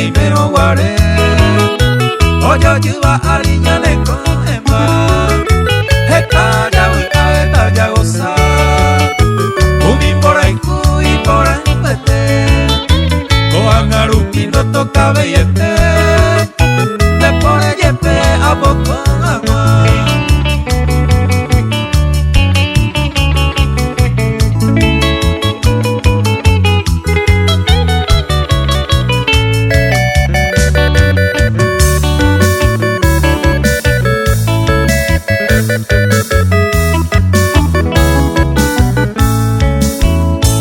y mero guaré. Oyo yuba ariña le coema. Eta ya goza. Umi por ahí y por ahí pete. Coan arupi no toca bellete. Te pone yepe a poco agua.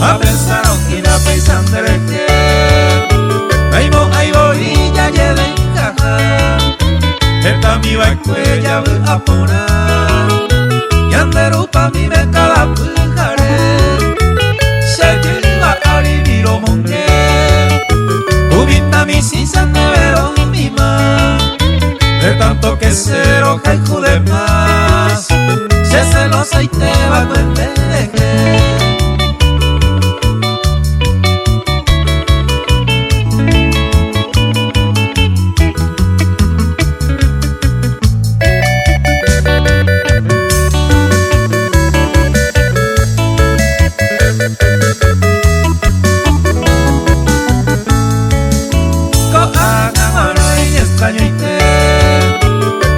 A pensaron que na pensan dereke. Aimo y ya lleven caja. Eta mi va cuella a pona. Y anderupa mi me cala pujare. Se lleva a viviro monge. Ubita mi sisa nevero mi ma. De tanto que se roja y jude más. Se celosa y te va a cuenteje.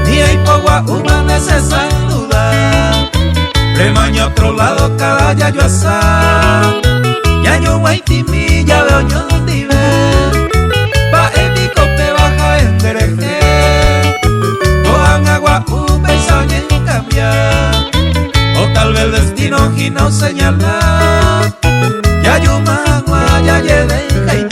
Ni hay pogua humana se saluda. Remaño otro lado cada ya yo asa. Ya yo guaiti mi ya veo yo dive. Pa en mi cope baja en dereje. Cojan agua un beso en cambiar. O tal vez el destino y no señala. Ya yo magua ya lleve.